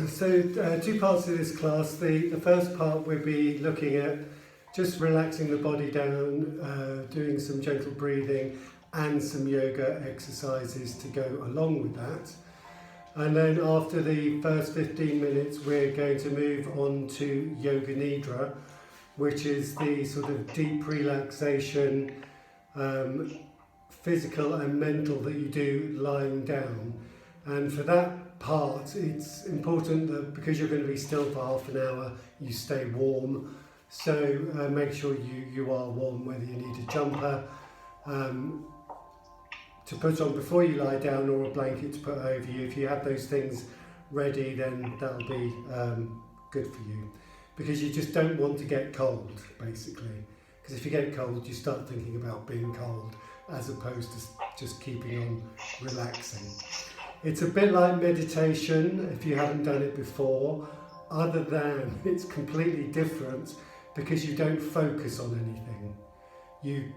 So two parts of this class. The first part we'll be looking at just relaxing the body down, doing some gentle breathing and some yoga exercises to go along with that. And then after the first 15 minutes we're going to move on to yoga nidra, which is the sort of deep relaxation, physical and mental, that you do lying down. And for that part it's important that because you're going to be still for half an hour you stay warm. So make sure you are warm, whether you need a jumper to put on before you lie down or a blanket to put over you. If you have those things ready, then that'll be good for you, because you just don't want to get cold, basically, because if you get cold you start thinking about being cold as opposed to just keeping on relaxing. It's a bit like meditation if you haven't done it before, other than it's completely different because you don't focus on anything. You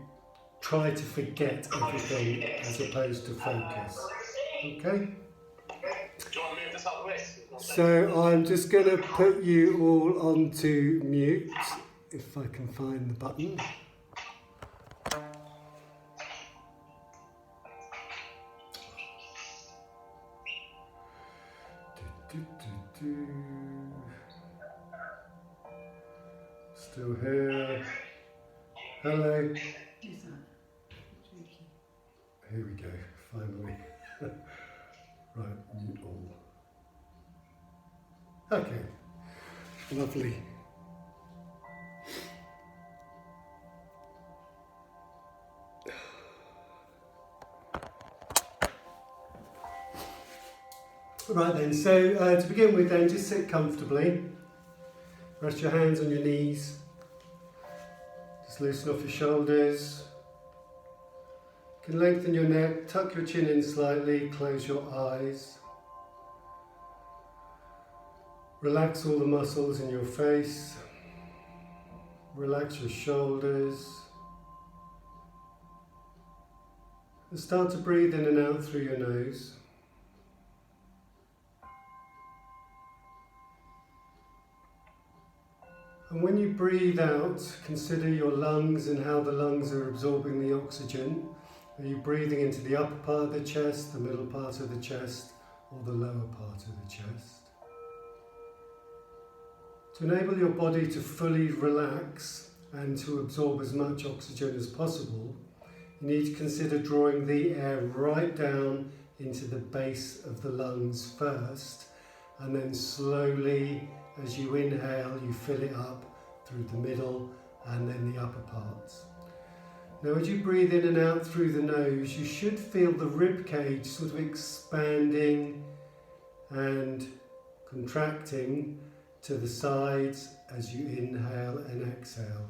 try to forget everything as opposed to focus. Okay? So I'm just going to put you all onto mute, if I can find the button. Still here. Hello. Here we go, finally. Right, mute all. Okay, lovely. Right then, so to begin with then, just sit comfortably. Rest your hands on your knees. Just loosen off your shoulders. You can lengthen your neck, tuck your chin in slightly, close your eyes. Relax all the muscles in your face. Relax your shoulders. And start to breathe in and out through your nose. And when you breathe out, consider your lungs and how the lungs are absorbing the oxygen. Are you breathing into the upper part of the chest, the middle part of the chest, or the lower part of the chest? To enable your body to fully relax and to absorb as much oxygen as possible, you need to consider drawing the air right down into the base of the lungs first, and then slowly, as you inhale, you fill it up through the middle and then the upper parts. Now as you breathe in and out through the nose, you should feel the rib cage sort of expanding and contracting to the sides as you inhale and exhale.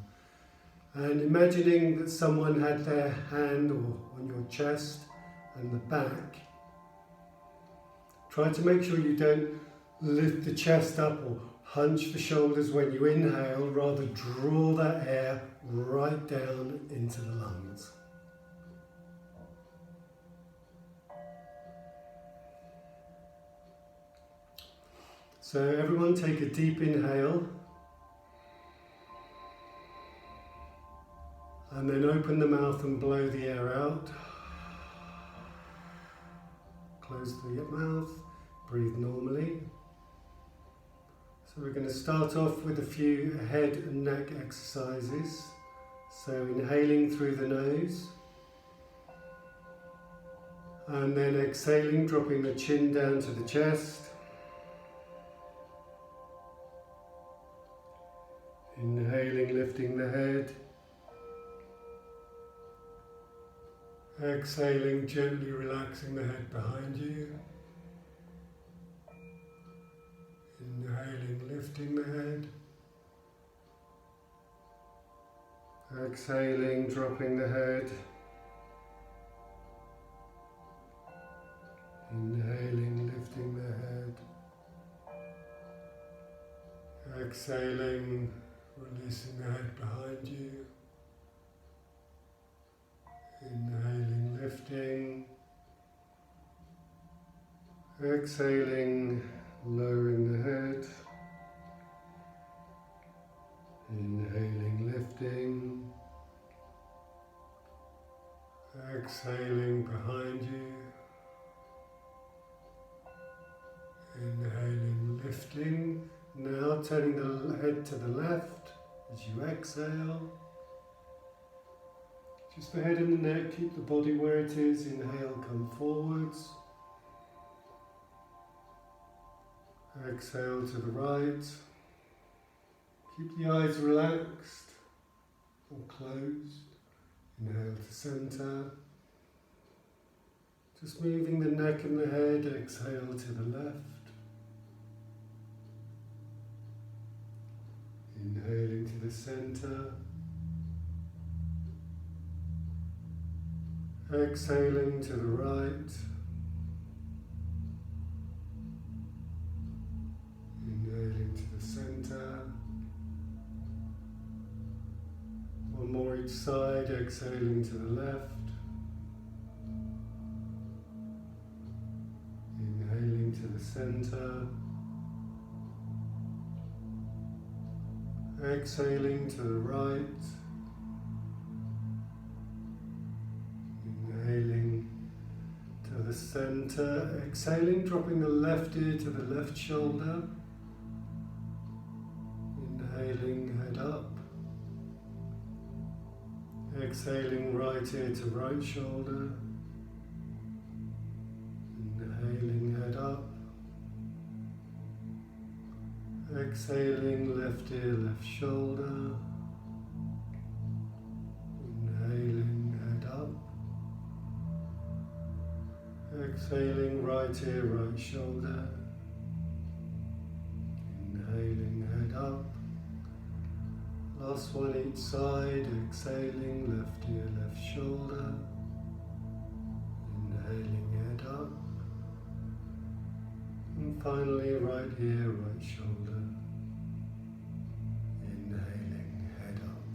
And imagining that someone had their hand on your chest and the back. Try to make sure you don't lift the chest up or hunch the shoulders when you inhale, rather draw that air right down into the lungs. So everyone take a deep inhale and then open the mouth and blow the air out. Close the mouth, breathe normally. So we're going to start off with a few head and neck exercises. So inhaling through the nose and then exhaling, dropping the chin down to the chest. Inhaling, lifting the head. Exhaling, gently relaxing the head behind you. Inhaling, lifting the head. Exhaling, dropping the head. Inhaling, lifting the head. Exhaling, releasing the head behind you. Inhaling, lifting. Exhaling, lowering the Lifting. Now turning the head to the left as you exhale. Just the head and the neck, keep the body where it is. Inhale, come forwards. Exhale to the right. Keep the eyes relaxed or closed. Inhale to center. Just moving the neck and the head. Exhale to the left. Inhaling to the center. Exhaling to the right. Inhaling to the center. One more each side, exhaling to the left. Inhaling to the center. Exhaling to the right. Inhaling to the center. Exhaling, dropping the left ear to the left shoulder. Inhaling, head up. Exhaling, right ear to right shoulder. Inhaling, head up. Exhaling, left ear, left shoulder. Inhaling, head up. Exhaling, right ear, right shoulder. Inhaling, head up. Last one each side, exhaling, left ear, left shoulder. Inhaling, head up. And finally, right ear, right shoulder. Inhaling, head up.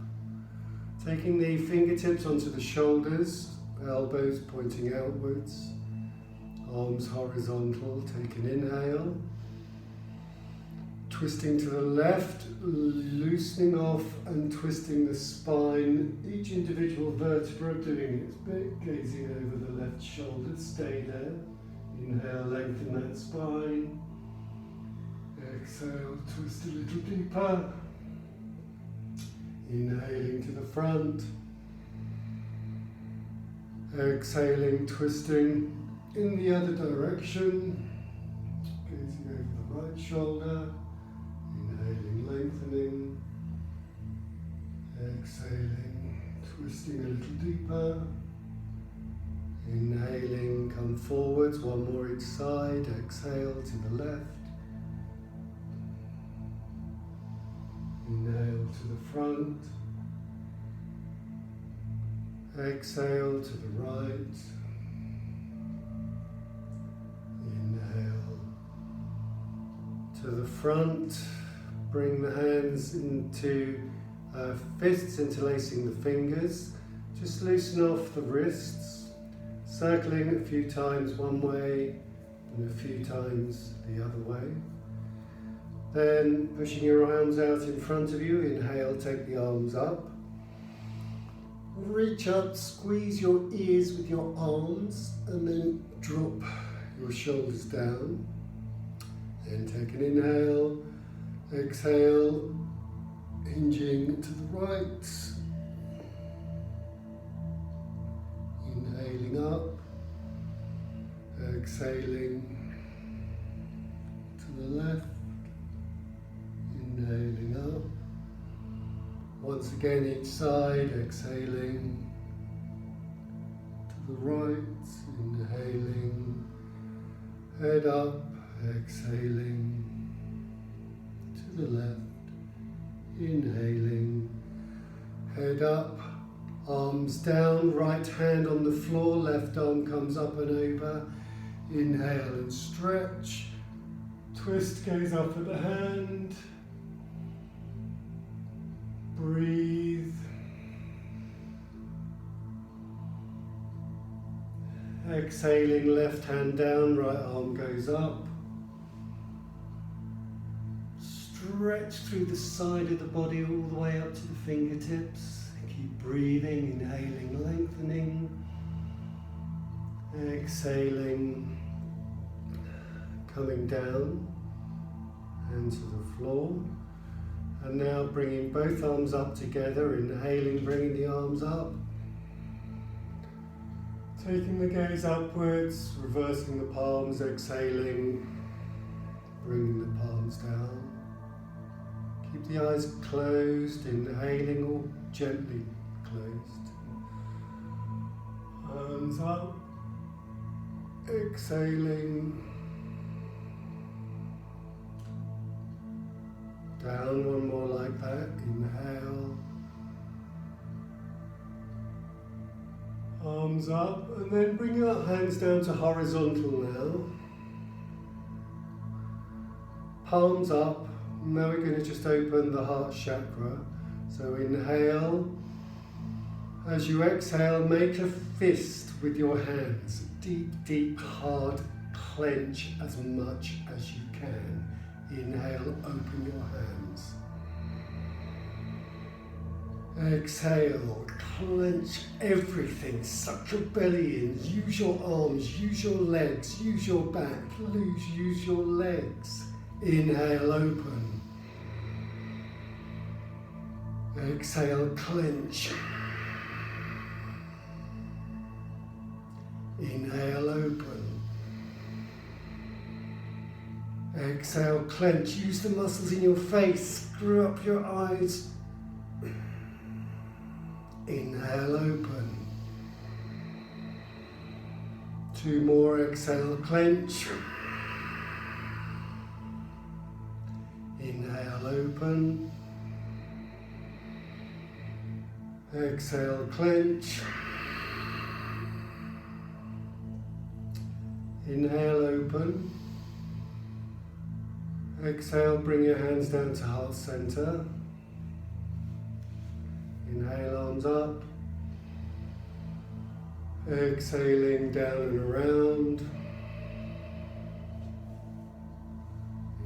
Taking the fingertips onto the shoulders, elbows pointing outwards, arms horizontal. Take an inhale. Twisting to the left, loosening off and twisting the spine, each individual vertebra doing its bit, gazing over the left shoulder, stay there. Inhale, lengthen that spine. Exhale, twist a little deeper. Inhaling to the front. Exhaling, twisting in the other direction. Gazing over the right shoulder. Inhaling, lengthening. Exhaling, twisting a little deeper. Inhaling, come forwards, one more each side. Exhale to the left. Inhale to the front. Exhale to the right. Inhale to the front. Bring the hands into fists, interlacing the fingers. Just loosen off the wrists, circling a few times one way and a few times the other way. Then pushing your arms out in front of you, inhale, take the arms up. Reach up, squeeze your ears with your arms and then drop your shoulders down. Then take an inhale, exhale, hinging to the right. Inhaling up, exhaling to the left, inhaling up. Once again each side, exhaling to the right, inhaling, head up, exhaling to the left, inhaling, head up, arms down, right hand on the floor, left arm comes up and over. Inhale and stretch. Twist goes up at the hand. Breathe. Exhaling, left hand down, right arm goes up. Stretch through the side of the body all the way up to the fingertips. Keep breathing, inhaling, lengthening. Exhaling, coming down. Hands to the floor. And now bringing both arms up together, inhaling, bringing the arms up. Taking the gaze upwards, reversing the palms, exhaling, bringing the palms down. Keep the eyes closed, inhaling or gently closed. Arms up, exhaling. Down, one more like that, inhale. Arms up, and then bring your hands down to horizontal now. Palms up. Now we're going to just open the heart chakra. So inhale. As you exhale, make a fist with your hands. Deep, deep, hard clench as much as you can. Inhale, open your hands. Exhale, clench everything, suck your belly in, use your arms, use your legs, use your back, use your legs. Inhale, open. Exhale, clench. Inhale, open. Exhale, clench. Use the muscles in your face. Screw up your eyes. Inhale, open. Two more. Exhale, clench. Inhale, open. Exhale, clench. Inhale, open. Exhale, bring your hands down to heart center. Inhale, arms up. Exhaling down and around.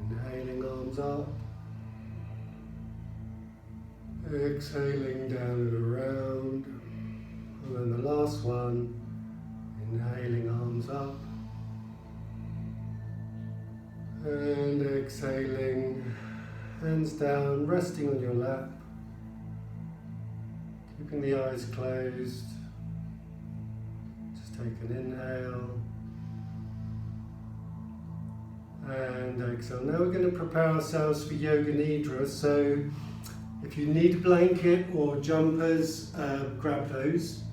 Inhaling, arms up. Exhaling down and around. And then the last one, inhaling, arms up. And exhaling, hands down, resting on your lap. Keeping the eyes closed. Just take an inhale. And exhale. Now we're going to prepare ourselves for Yoga Nidra. So if you need a blanket or jumpers, grab those.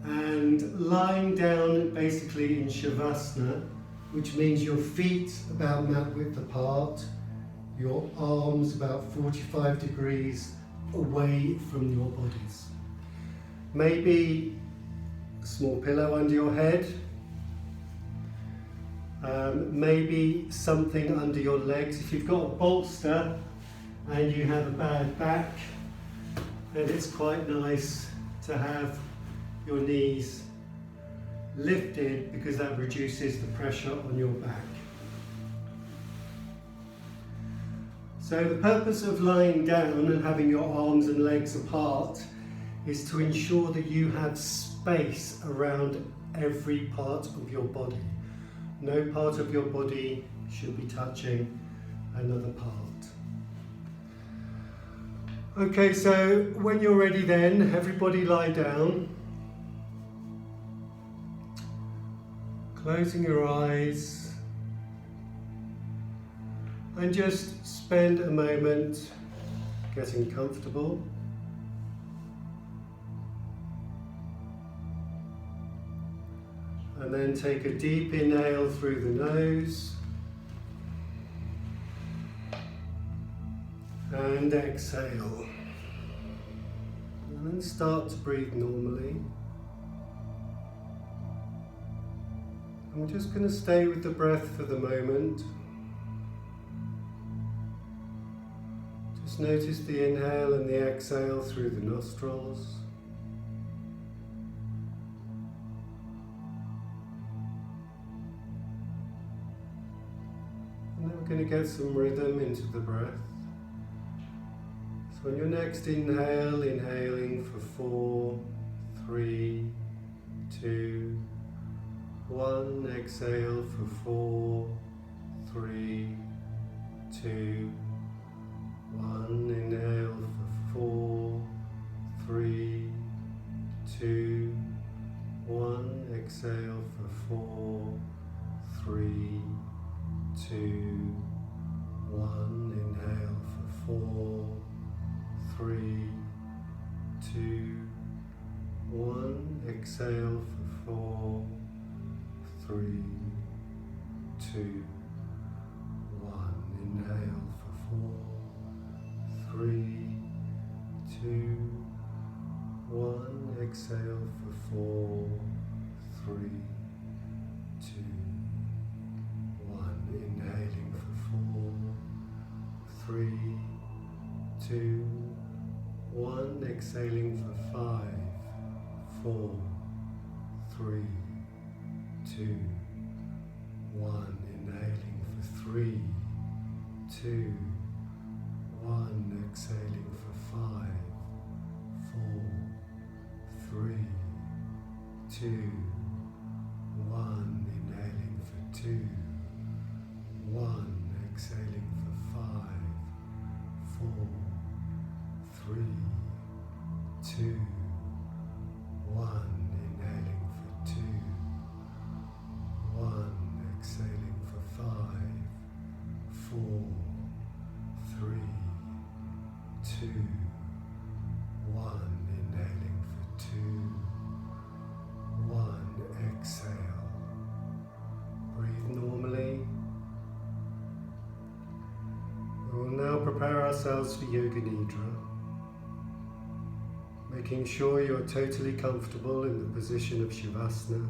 And lying down basically in Shavasana, which means your feet about mat width apart, your arms about 45 degrees away from your bodies. Maybe a small pillow under your head, maybe something under your legs. If you've got a bolster and you have a bad back, then it's quite nice to have your knees lifted because that reduces the pressure on your back. So the purpose of lying down and having your arms and legs apart is to ensure that you have space around every part of your body. No part of your body should be touching another part. Okay, so when you're ready then, everybody lie down. Closing your eyes and just spend a moment getting comfortable. And then take a deep inhale through the nose and exhale. And then start to breathe normally. I'm just going to stay with the breath for the moment. Just notice the inhale and the exhale through the nostrils. And then we're going to get some rhythm into the breath. So on your next inhale, inhaling for 4, 3, 2, 1, exhale for 4, 3, 2, 1. Inhale for 4, 3, 2, 1. Exhale for 4, 3, 2, 1. Inhale for 4, 3, 2, 1. Exhale for 4, 3, 2, 1. Inhale for 4, 3, 2, 1. Exhale for 4, 3, 2, 1. Inhaling for 4, 3, 2, 1. Exhaling for 5, 4, 3, 2, 1. Inhaling for 3, 2, 1. Exhaling for 5, 4, 3, 2, 1. Inhaling for 2, 1. Exhaling for 5, 4, 3, 2, 1. Inhaling for 2, 1. Exhaling for 5, 4, 3, 2, 1. Inhaling for 2, 1. Exhale. Breathe normally. We will now prepare ourselves for Yoga Nidra, making sure you are totally comfortable in the position of Shavasana.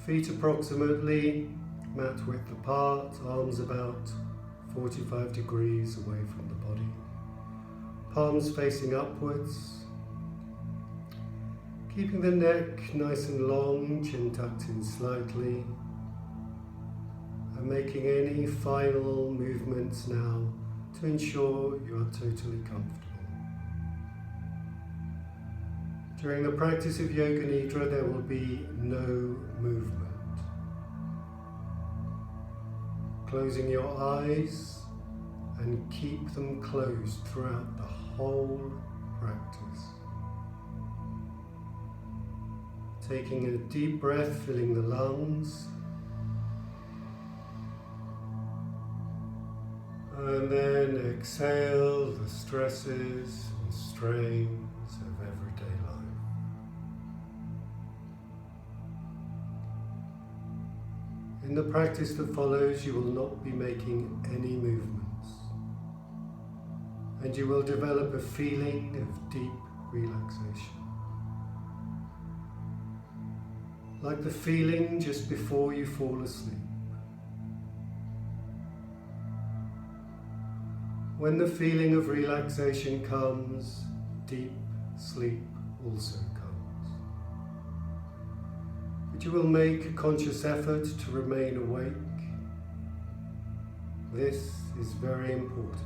Feet approximately mat width apart, arms about 45 degrees away from the body, palms facing upwards, keeping the neck nice and long, chin tucked in slightly, and making any final movements now to ensure you are totally comfortable. During the practice of Yoga Nidra, there will be no movement. Closing your eyes and keep them closed throughout the whole practice. Taking a deep breath, filling the lungs, and then exhale the stresses and strains of everyday life. In the practice that follows, you will not be making any movements, and you will develop a feeling of deep relaxation. Like the feeling just before you fall asleep. When the feeling of relaxation comes, deep sleep also comes. But you will make a conscious effort to remain awake. This is very important.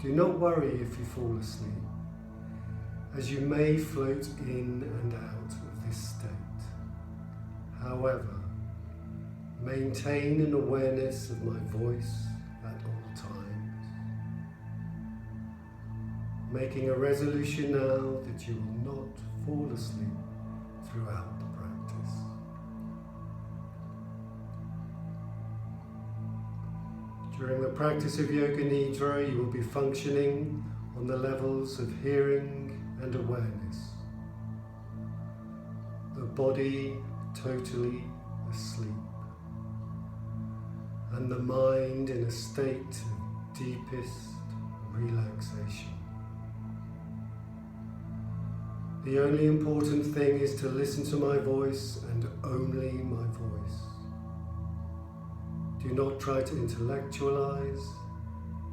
Do not worry if you fall asleep, as you may float in and out of this state. However, maintain an awareness of my voice at all times, making a resolution now that you will not fall asleep throughout the practice. During the practice of Yoga Nidra, you will be functioning on the levels of hearing and awareness. The body totally asleep, and the mind in a state of deepest relaxation. The only important thing is to listen to my voice and only my voice. Do not try to intellectualize,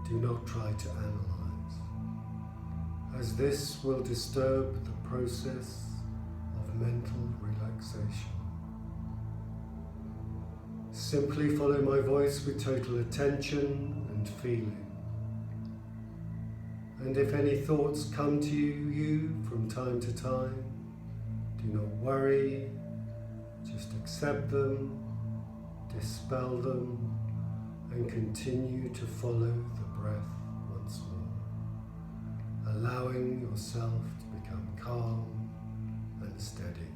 do not try to analyze, as this will disturb the process of mental relaxation. Simply follow my voice with total attention and feeling. And if any thoughts come to you from time to time, do not worry, just accept them, dispel them, and continue to follow the breath once more, allowing yourself to become calm and steady.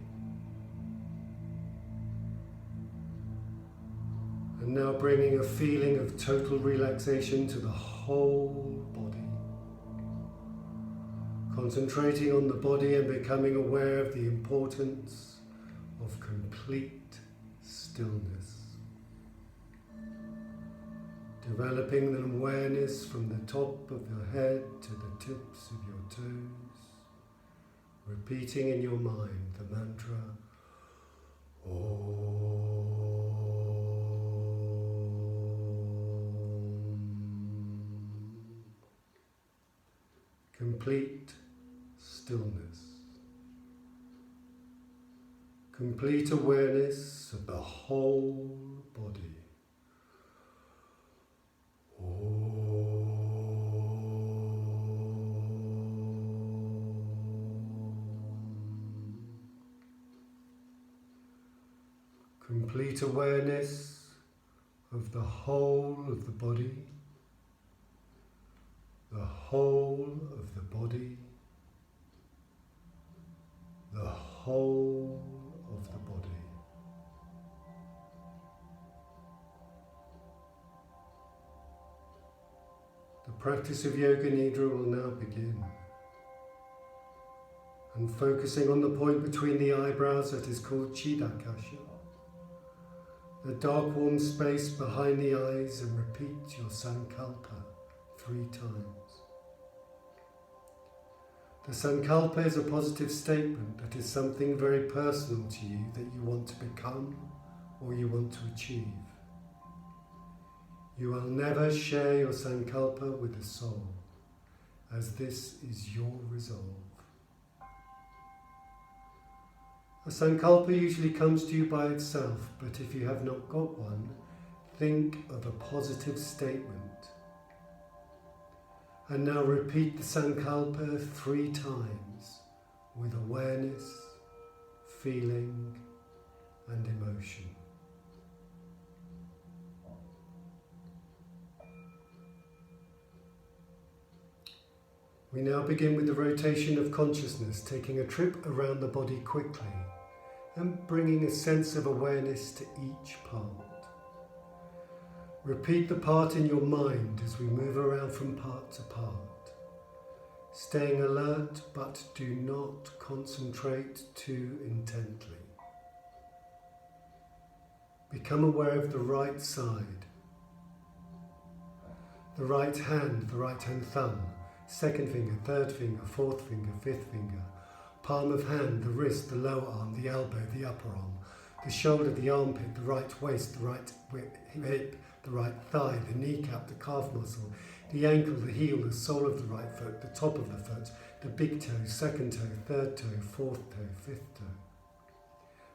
And now bringing a feeling of total relaxation to the whole body. Concentrating on the body and becoming aware of the importance of complete stillness. Developing an awareness from the top of your head to the tips of your toes. Repeating in your mind the mantra Om. Complete stillness. Complete awareness of the whole body. Complete awareness of the whole of the body. The whole of the body. The whole of the body. The practice of Yoga Nidra will now begin. And focusing on the point between the eyebrows that is called Chidakasha, the dark warm space behind the eyes, and repeat your Sankalpa 3 times. The Sankalpa is a positive statement that is something very personal to you that you want to become or you want to achieve. You will never share your Sankalpa with the soul, as this is your resolve. A Sankalpa usually comes to you by itself, but if you have not got one, think of a positive statement. And now repeat the Sankalpa 3 times with awareness, feeling and emotion. We now begin with the rotation of consciousness, taking a trip around the body quickly and bringing a sense of awareness to each part. Repeat the part in your mind as we move around from part to part, staying alert but do not concentrate too intently. Become aware of the right side, the right hand thumb, second finger, third finger, fourth finger, fifth finger, palm of hand, the wrist, the lower arm, the elbow, the upper arm, the shoulder, the armpit, the right waist, the right hip, the right thigh, the kneecap, the calf muscle, the ankle, the heel, the sole of the right foot, the top of the foot, the big toe, second toe, third toe, fourth toe, fifth toe.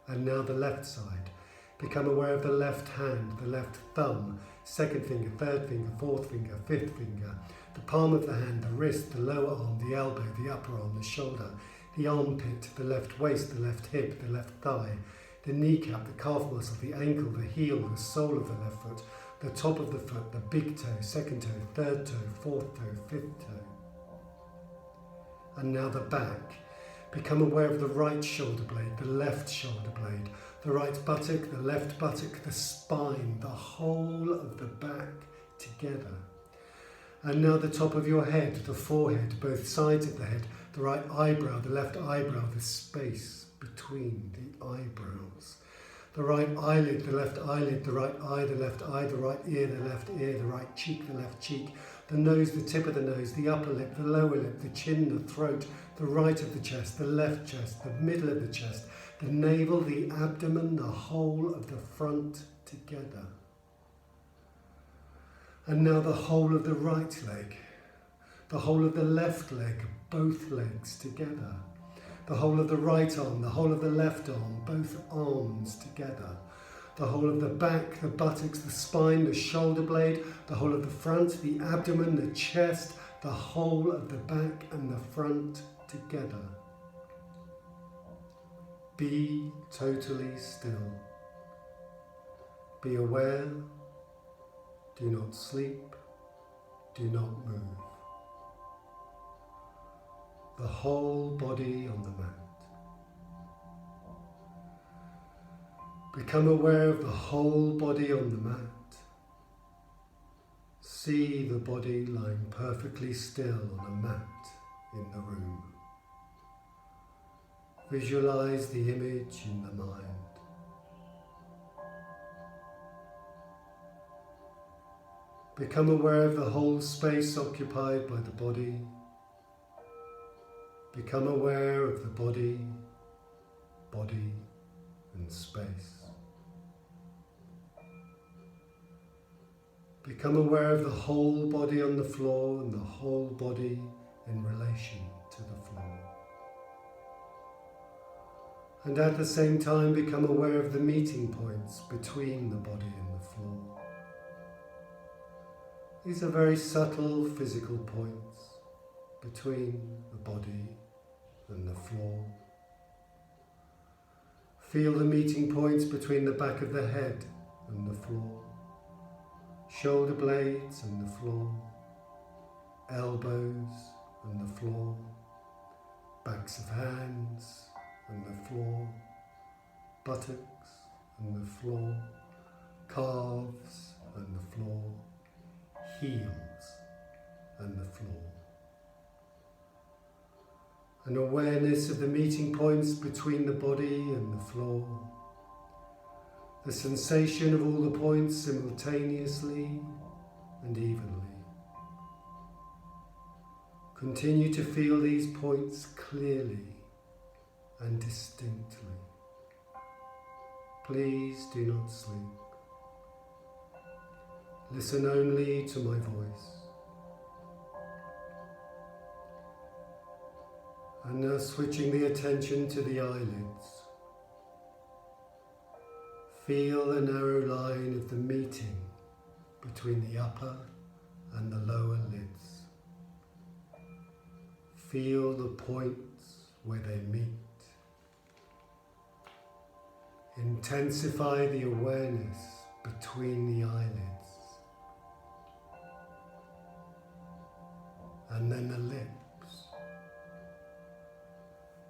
And now the left side. Become aware of the left hand, the left thumb, second finger, third finger, fourth finger, fifth finger, the palm of the hand, the wrist, the lower arm, the elbow, the upper arm, the shoulder, the armpit, the left waist, the left hip, the left thigh, the kneecap, the calf muscle, the ankle, the heel, the sole of the left foot, the top of the foot, the big toe, second toe, third toe, fourth toe, fifth toe. And now the back. Become aware of the right shoulder blade, the left shoulder blade, the right buttock, the left buttock, the spine, the whole of the back together. And now the top of your head, the forehead, both sides of the head, the right eyebrow, the left eyebrow, the space between the eyebrows. The right eyelid, the left eyelid, the right eye, the left eye, the right ear, the left ear, the right cheek, the left cheek, the nose, the tip of the nose, the upper lip, the lower lip, the chin, the throat, the right of the chest, the left chest, the middle of the chest, the navel, the abdomen, the whole of the front together. And now the whole of the right leg, the whole of the left leg, both legs together. The whole of the right arm, the whole of the left arm, both arms together. The whole of the back, the buttocks, the spine, the shoulder blade, the whole of the front, the abdomen, the chest, the whole of the back and the front together. Be totally still. Be aware, do not sleep, do not move. The whole body on the mat. Become aware of the whole body on the mat. See the body lying perfectly still on a mat in the room. Visualize the image in the mind. Become aware of the whole space occupied by the body. Become aware of the body and space. Become aware of the whole body on the floor and the whole body in relation to the floor. And at the same time, become aware of the meeting points between the body and the floor. These are very subtle physical points between the body and the floor. Feel the meeting points between the back of the head and the floor. Shoulder blades and the floor, elbows and the floor, backs of hands and the floor, buttocks and the floor, calves and the floor, heels and the floor. An awareness of the meeting points between the body and the floor. The sensation of all the points simultaneously and evenly. Continue to feel these points clearly and distinctly. Please do not sleep. Listen only to my voice. And now switching the attention to the eyelids. Feel the narrow line of the meeting between the upper and the lower lids. Feel the points where they meet. Intensify the awareness between the eyelids. And then the lips.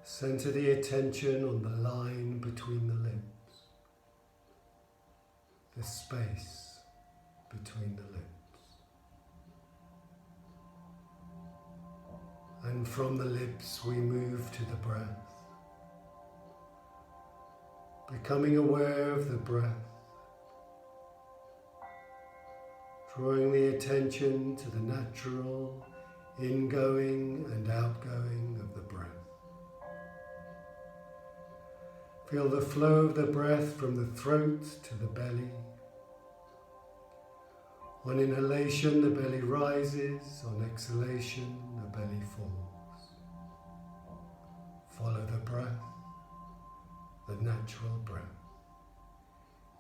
Center the attention on the line between the lips. The space between the lips. And from the lips we move to the breath. Becoming aware of the breath. Drawing the attention to the natural ingoing and outgoing of the breath. Feel the flow of the breath from the throat to the belly. On inhalation, the belly rises. On exhalation, the belly falls. Follow the breath, the natural breath,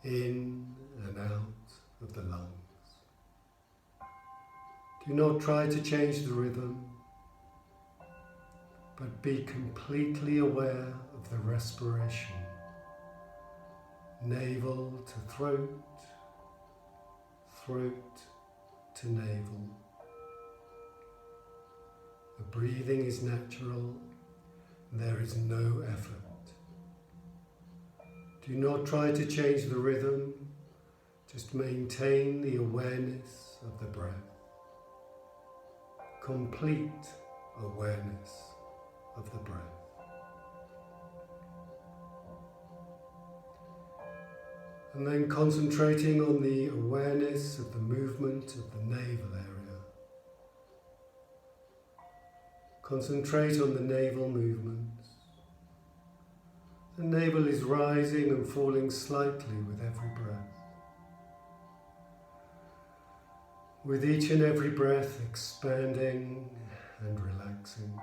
in and out of the lungs. Do not try to change the rhythm, but be completely aware of the respiration. Navel to throat, throat to navel. The breathing is natural, there is no effort. Do not try to change the rhythm, just maintain the awareness of the breath. Complete awareness of the breath. And then concentrating on the awareness of the movement of the navel area. Concentrate on the navel movements. The navel is rising and falling slightly with every breath. With each and every breath expanding and relaxing.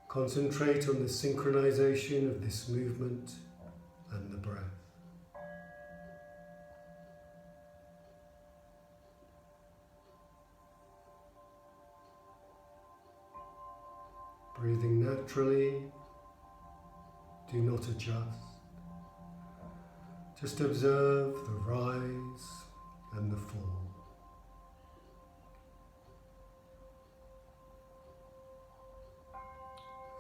Concentrate on the synchronization of this movement and the breath. Breathing naturally, do not adjust. Just observe the rise and the fall.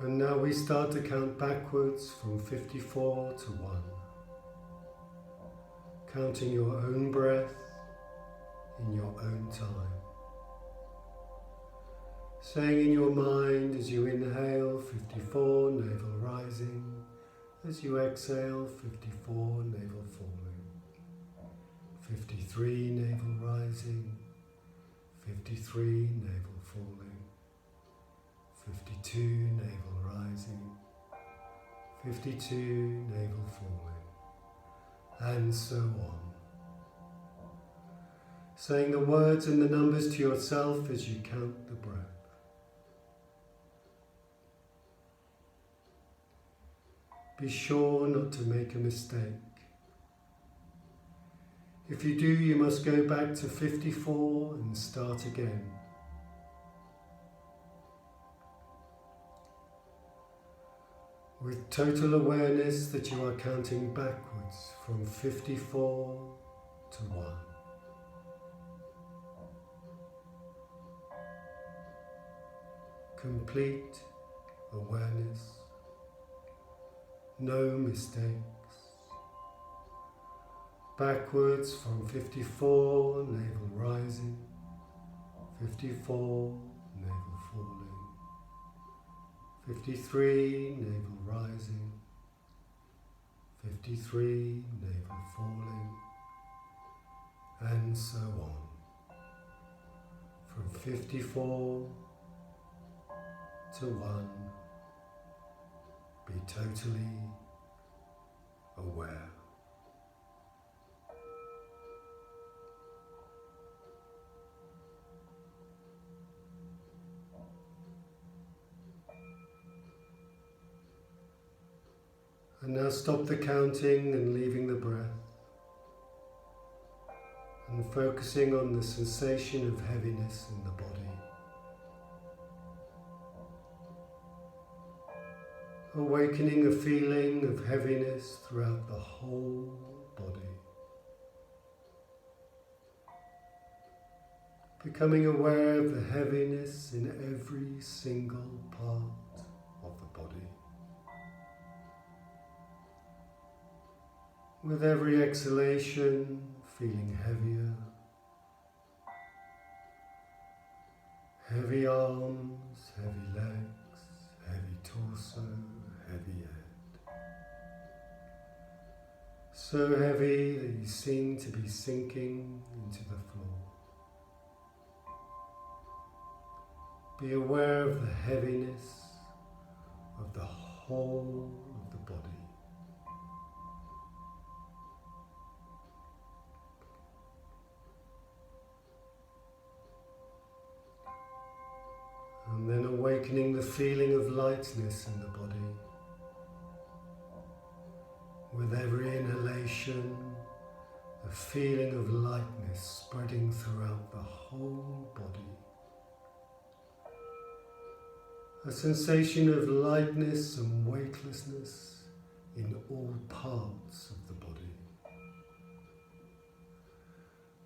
And now we start to count backwards from 54 to 1. Counting your own breath in your own time. Saying in your mind as you inhale, 54, navel rising. As you exhale, 54, navel falling. 53, navel rising. 53, navel falling. 52, navel rising. 52, navel falling. And so on. Saying the words and the numbers to yourself as you count the breath. Be sure not to make a mistake. If you do, you must go back to 54 and start again. With total awareness that you are counting backwards from 54 to 1. Complete awareness. No mistakes. Backwards from 54, navel rising. 54, navel falling. 53, navel rising. 53, navel falling. And so on. From 54 to 1. Be totally aware. And now stop the counting and leaving the breath, and focusing on the sensation of heaviness in the body. Awakening a feeling of heaviness throughout the whole body. Becoming aware of the heaviness in every single part of the body. With every exhalation, feeling heavier. Heavy arms, heavy legs, heavy torso, heavy head. So heavy that you seem to be sinking into the floor. Be aware of the heaviness of the whole of the body. And then awakening the feeling of lightness in the body. With every inhalation, a feeling of lightness spreading throughout the whole body. A sensation of lightness and weightlessness in all parts of the body.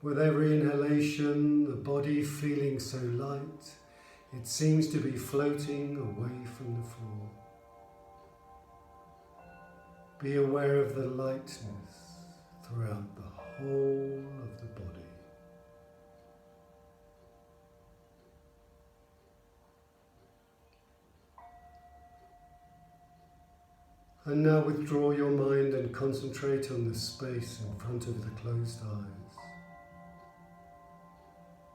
With every inhalation, the body feeling so light, it seems to be floating away from the floor. Be aware of the lightness throughout the whole of the body. And now withdraw your mind and concentrate on the space in front of the closed eyes.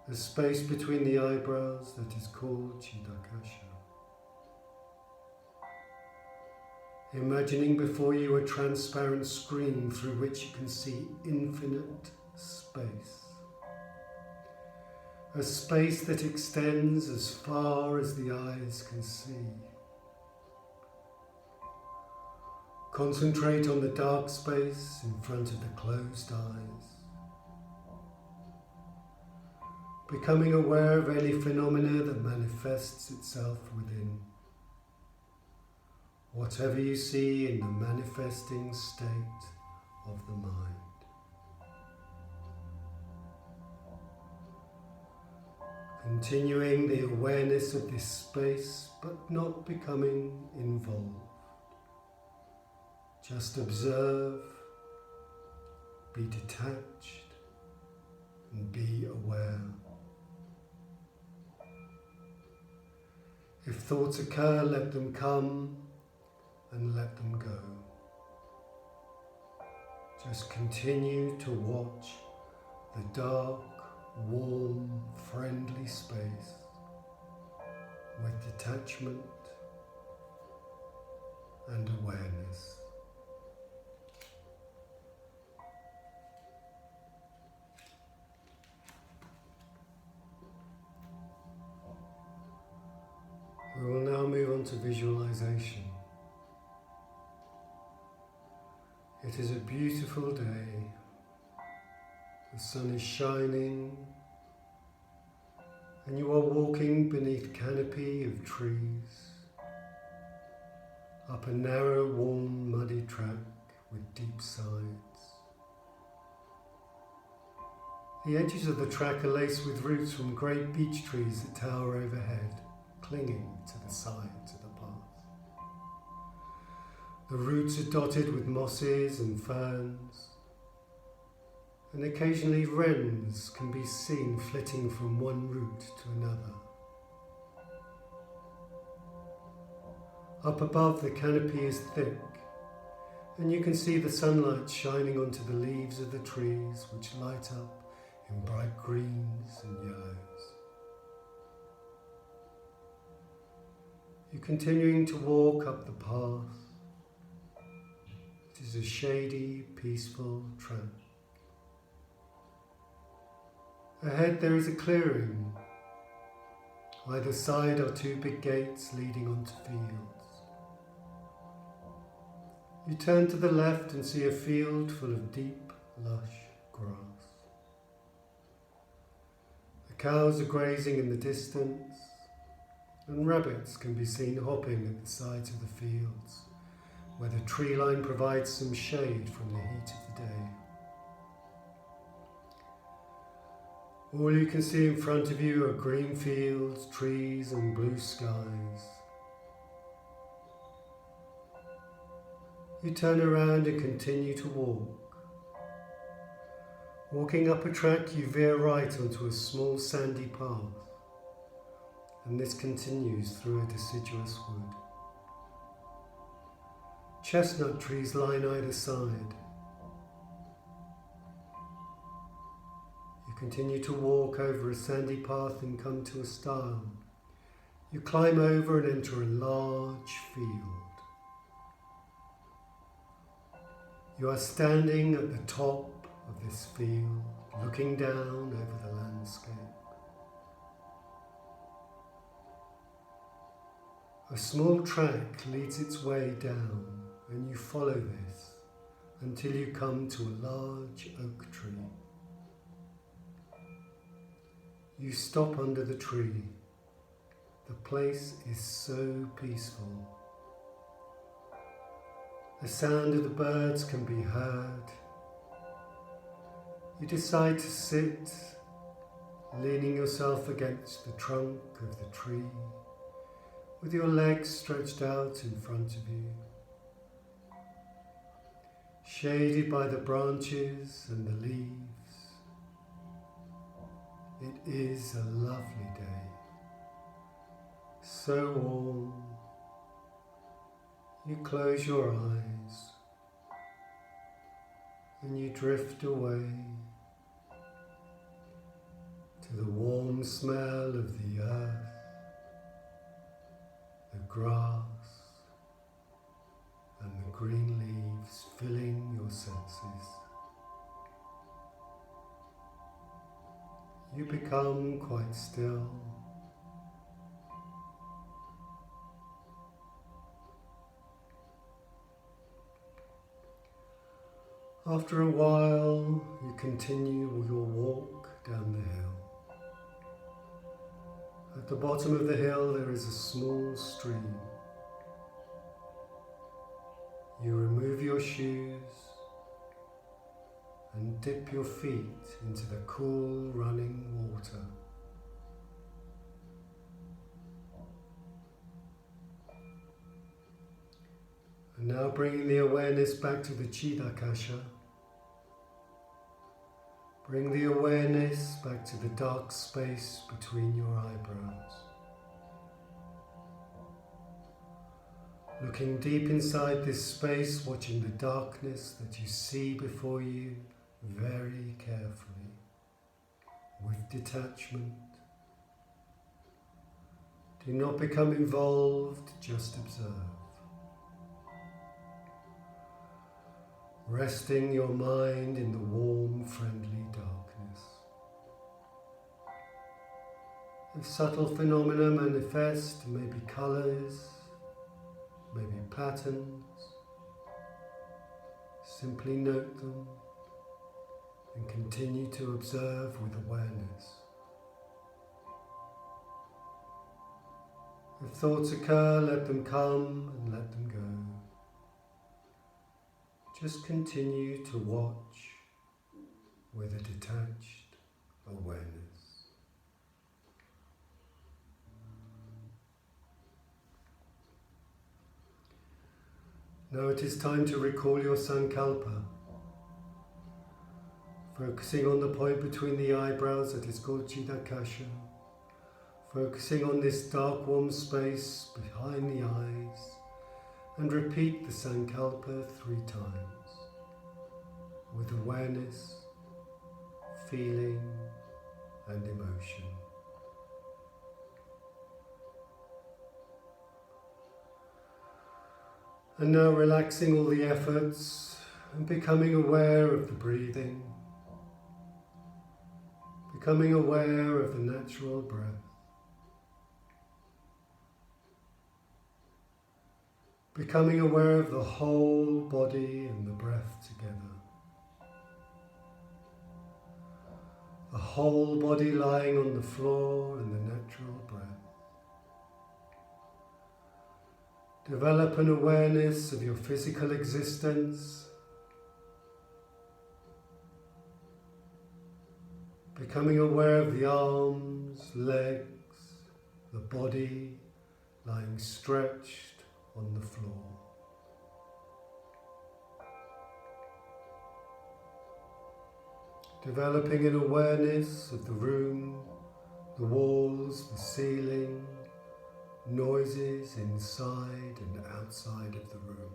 The space between the eyebrows that is called Chitakasha. Imagining before you a transparent screen through which you can see infinite space. A space that extends as far as the eyes can see. Concentrate on the dark space in front of the closed eyes. Becoming aware of any phenomena that manifests itself within. Whatever you see in the manifesting state of the mind. Continuing the awareness of this space, but not becoming involved. Just observe, be detached, and be aware. If thoughts occur, let them come and let them go. Just continue to watch the dark, warm, friendly space with detachment and awareness. We will now move on to visualization. It is a beautiful day. The sun is shining and you are walking beneath a canopy of trees up a narrow, warm, muddy track with deep sides. The edges of the track are laced with roots from great beech trees that tower overhead, clinging to the sides of the path. The roots are dotted with mosses and ferns, and occasionally wrens can be seen flitting from one root to another. Up above, the canopy is thick, and you can see the sunlight shining onto the leaves of the trees, which light up in bright greens and yellows. You're continuing to walk up the path. It is a shady, peaceful track. Ahead there is a clearing. Either side are two big gates leading onto fields. You turn to the left and see a field full of deep, lush grass. The cows are grazing in the distance, and rabbits can be seen hopping at the sides of the fields, where the tree line provides some shade from the heat of the day. All you can see in front of you are green fields, trees and blue skies. You turn around and continue to walk. Walking up a track, you veer right onto a small sandy path, and this continues through a deciduous wood. Chestnut trees line either side. You continue to walk over a sandy path and come to a stile. You climb over and enter a large field. You are standing at the top of this field, looking down over the landscape. A small track leads its way down, and you follow this until you come to a large oak tree. You stop under the tree. The place is so peaceful. The sound of the birds can be heard. You decide to sit, leaning yourself against the trunk of the tree, with your legs stretched out in front of you, shaded by the branches and the leaves. It is a lovely day, so warm. You close your eyes and you drift away to the warm smell of the earth, the grass and the green leaves filling your senses. You become quite still. After a while, you continue your walk down the hill. At the bottom of the hill there is a small stream. You remove your shoes and dip your feet into the cool running water. And now bringing the awareness back to the Chitakasha. Bring the awareness back to the dark space between your eyebrows. Looking deep inside this space, watching the darkness that you see before you very carefully, with detachment. Do not become involved, just observe. Resting your mind in the warm, friendly darkness. If subtle phenomena manifest, maybe colours, maybe patterns, simply note them and continue to observe with awareness. If thoughts occur, let them come and let them go. Just continue to watch with a detached awareness. Now it is time to recall your sankalpa, focusing on the point between the eyebrows that is called Chitakasha, focusing on this dark warm space behind the eyes, and repeat the sankalpa 3 times with awareness, feeling and emotion. And now relaxing all the efforts and becoming aware of the breathing, becoming aware of the natural breath. Becoming aware of the whole body and the breath together. The whole body lying on the floor and the natural breath. Develop an awareness of your physical existence. Becoming aware of the arms, legs, the body lying stretched on the floor. Developing an awareness of the room, the walls, the ceiling, noises inside and outside of the room.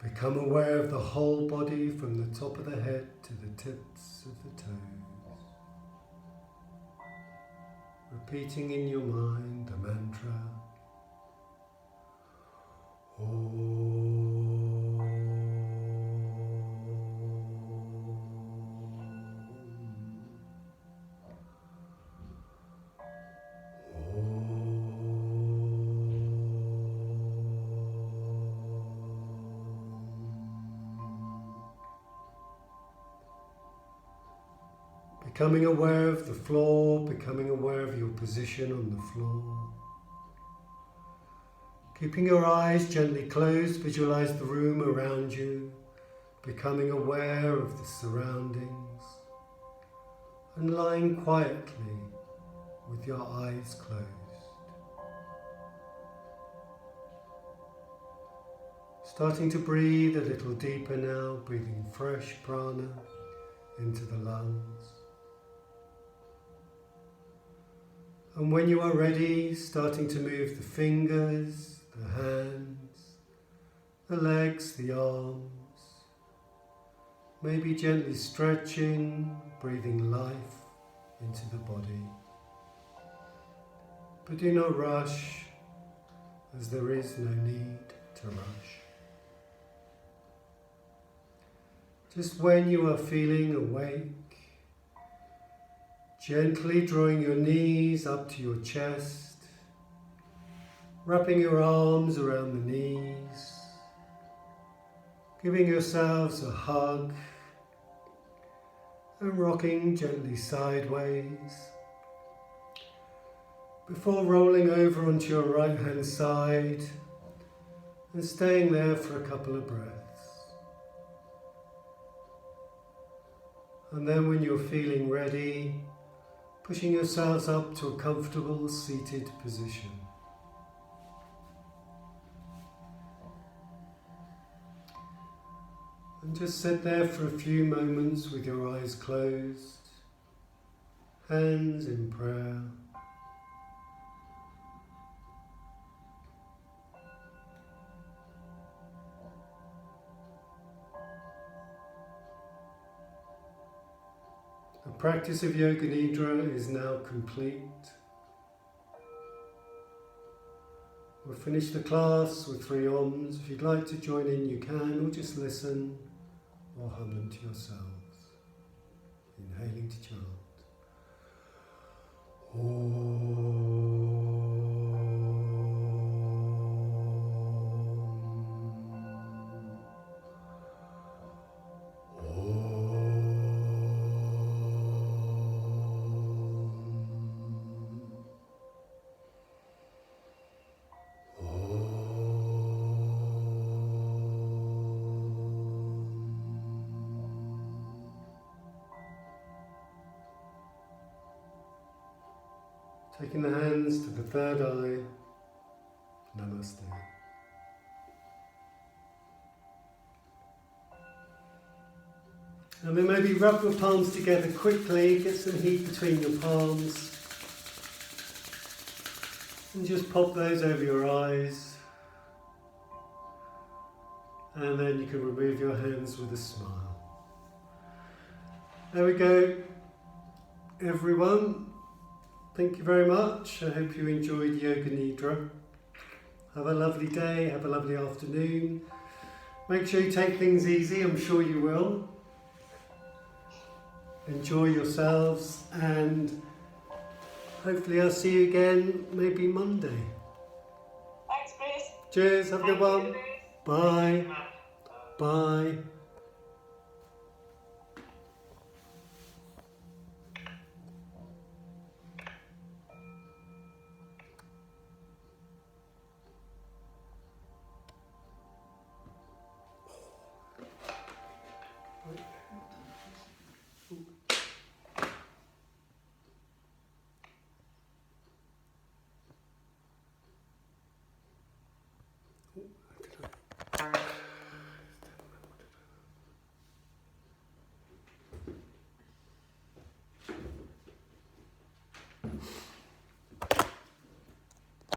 Become aware of the whole body from the top of the head to the tips of the toes. Repeating in your mind the mantra Om. Becoming aware of the floor, becoming aware of your position on the floor. Keeping your eyes gently closed, visualize the room around you, becoming aware of the surroundings, and lying quietly with your eyes closed. Starting to breathe a little deeper now, breathing fresh prana into the lungs. And when you are ready, starting to move the fingers, the hands, the legs, the arms, maybe gently stretching, breathing life into the body. But do not rush, as there is no need to rush. Just when you are feeling awake, gently drawing your knees up to your chest, wrapping your arms around the knees, giving yourselves a hug and rocking gently sideways before rolling over onto your right hand side and staying there for a couple of breaths. And then when you're feeling ready, pushing yourselves up to a comfortable seated position. And just sit there for a few moments with your eyes closed, hands in prayer. The practice of Yoga Nidra is now complete. We'll finish the class with 3 Oms. If you'd like to join in, you can, or just listen or hum them to yourselves. Inhaling to chant. Taking the hands to the third eye, Namaste. And then maybe rub your palms together quickly, get some heat between your palms. And just pop those over your eyes. And then you can remove your hands with a smile. There we go, everyone. Thank you very much. I hope you enjoyed Yoga Nidra. Have a lovely day, have a lovely afternoon. Make sure you take things easy, I'm sure you will. Enjoy yourselves, and hopefully I'll see you again maybe Monday. Thanks, Bruce. Cheers, have a good one. Bruce. Bye. Bye.